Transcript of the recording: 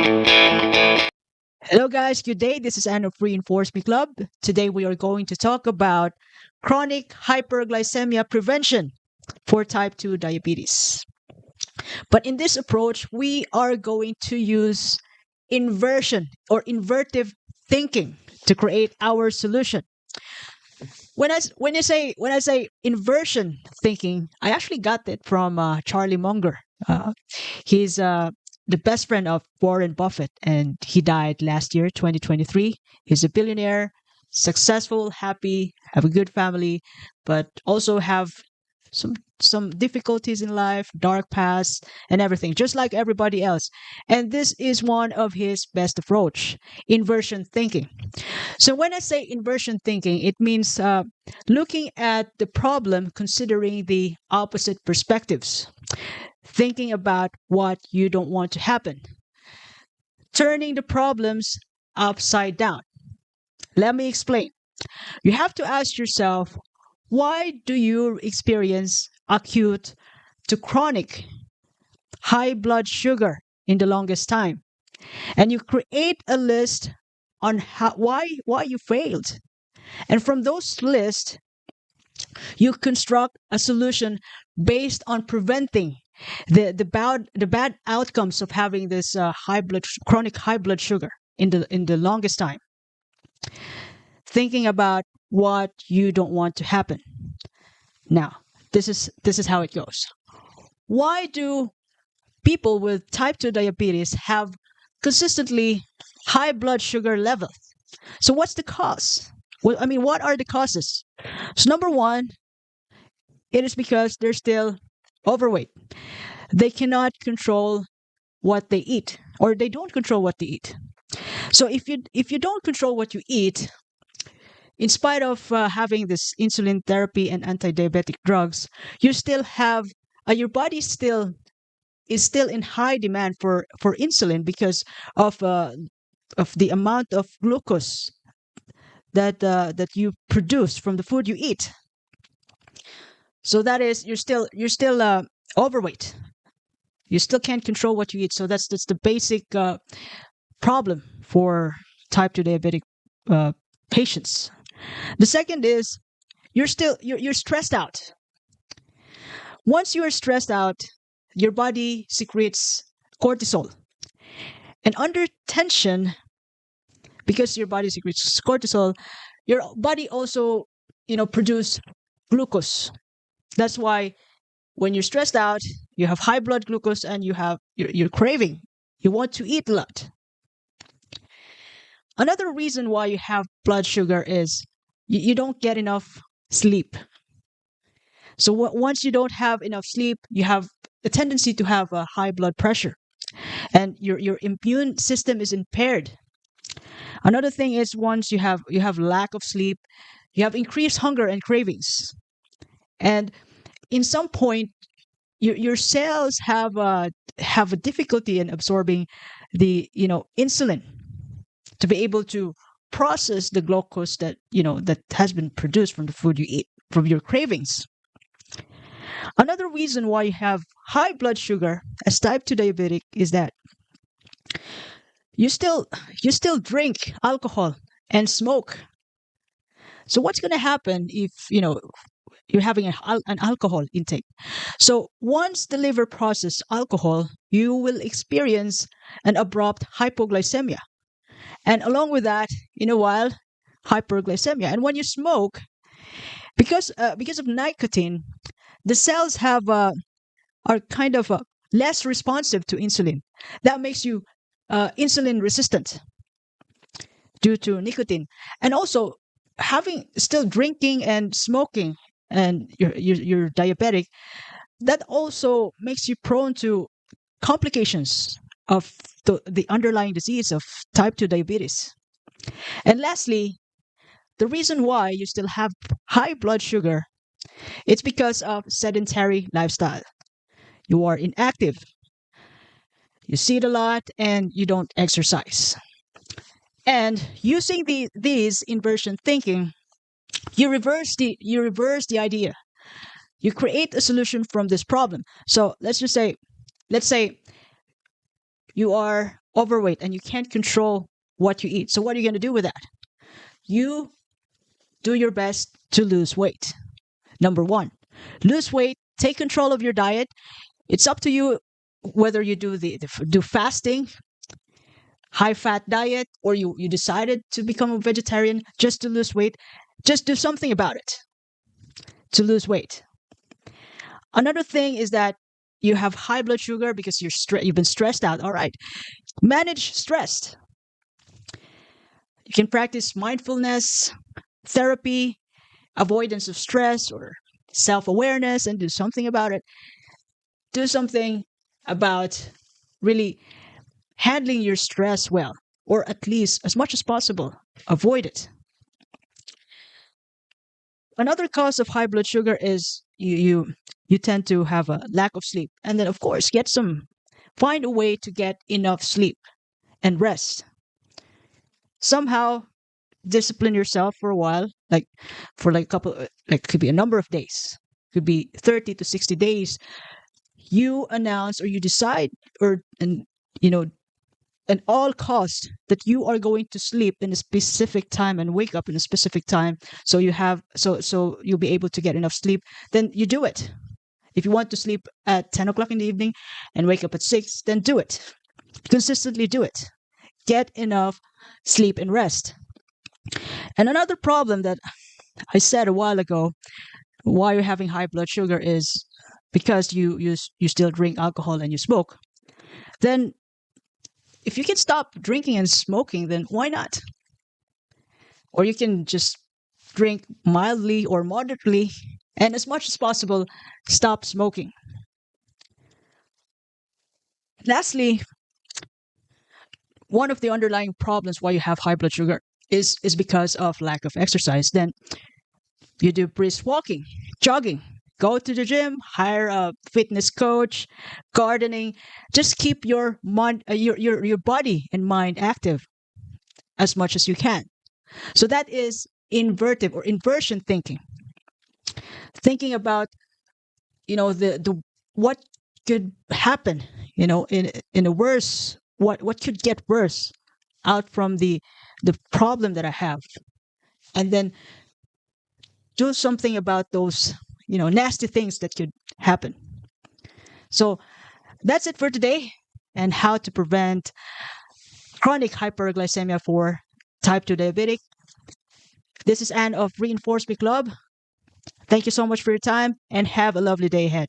Hello, guys. Good day. This is Anna of Reinforcement Club. Today, we are going to talk about chronic hyperglycemia prevention for type 2 diabetes. But in this approach, we are going to use inversion or invertive thinking to create our solution. When I say inversion thinking, I actually got it from Charlie Munger. He's the best friend of Warren Buffett, and he died last year, 2023. He's a billionaire, successful, happy, have a good family, but also have some some difficulties in life, dark past, and everything, just like everybody else. And this is one of his best approach, inversion thinking. So when I say inversion thinking, it means looking at the problem considering the opposite perspectives, thinking about what you don't want to happen, turning the problems upside down. Let me explain. You have to ask yourself, why do you experience acute to chronic high blood sugar in the longest time? And you create a list on why you failed. And from those lists, you construct a solution based on preventing the bad outcomes of having this chronic high blood sugar in the longest time. Thinking about what you don't want to happen. Now, this is how it goes. Why do people with type 2 diabetes have consistently high blood sugar levels? So what's the cause? Well, I mean, what are the causes? So number one, it is because they're still overweight. They cannot control what they eat, or they don't control what they eat. So if you don't control what you eat, in spite of having this insulin therapy and anti-diabetic drugs, you still have your body still is still in high demand for insulin because of uh, of the amount of glucose that you produce from the food you eat. So that is you're still overweight. You still can't control what you eat. So that's the basic problem for type 2 diabetic uh, patients. The second is you're stressed out. Once you are stressed out, your body secretes cortisol. And under tension, because your body secretes cortisol, your body also, produce glucose. That's why when you're stressed out, you have high blood glucose and you're craving. You want to eat a lot. Another reason why you have blood sugar is you don't get enough sleep. So once you don't have enough sleep, you have a tendency to have a high blood pressure, and your immune system is impaired. Another thing is once you have lack of sleep, you have increased hunger and cravings, and in some point your cells have a difficulty in absorbing the insulin to be able to process the glucose that has been produced from the food you eat from your cravings. Another reason why you have high blood sugar as type 2 diabetic is that you still you still drink alcohol and smoke. So what's going to happen if you're having an alcohol intake? So once the liver processes alcohol, you will experience an abrupt hypoglycemia, and along with that, in a while, hyperglycemia. And when you smoke, because of nicotine, the cells are kind of less responsive to insulin. That makes you insulin resistant due to nicotine, and also having still drinking and smoking, and you're diabetic. That also makes you prone to complications of the underlying disease of type 2 diabetes. And lastly, the reason why you still have high blood sugar, it's because of sedentary lifestyle. You are inactive, you sit a lot, and you don't exercise. And using these inversion thinking, you reverse the idea. You create a solution from this problem. So let's say you are overweight and you can't control what you eat. So what are you going to do with that? You do your best to lose weight. Number one, lose weight, take control of your diet. It's up to you whether you do fasting, high fat diet, or you decided to become a vegetarian just to lose weight. Just do something about it to lose weight. Another thing is that you have high blood sugar because you've been stressed out. All right, manage stress. You can practice mindfulness, therapy, avoidance of stress, or self-awareness, and do something about it. Do something about really handling your stress well, or at least as much as possible, avoid it. Another cause of high blood sugar is you tend to have a lack of sleep, and then of course find a way to get enough sleep and rest. Somehow discipline yourself for a while, like for like a couple, like could be a number of days, could be 30 to 60 days. You announce or you decide, or and you know at all cost, that you are going to sleep in a specific time and wake up in a specific time, so you'll be able to get enough sleep. Then you do it. If you want to sleep at 10 o'clock in the evening and wake up at 6, then do it. Consistently do it. Get enough sleep and rest. And another problem that I said a while ago, why you're having high blood sugar, is because you still drink alcohol and you smoke. Then if you can stop drinking and smoking, then why not? Or you can just drink mildly or moderately, and as much as possible, stop smoking. Lastly, one of the underlying problems why you have high blood sugar is because of lack of exercise. Then you do brisk walking, jogging, go to the gym, hire a fitness coach, gardening. Just keep your mind, your body and mind active as much as you can. So that is invertive or inversion thinking. Thinking about the what could happen, in a worse, what could get worse out from the problem that I have, and then do something about those nasty things that could happen. So that's it for today, and how to prevent chronic hyperglycemia for type 2 diabetic. This is Anne of Reinforce Me Club. Thank you so much for your time, and have a lovely day ahead.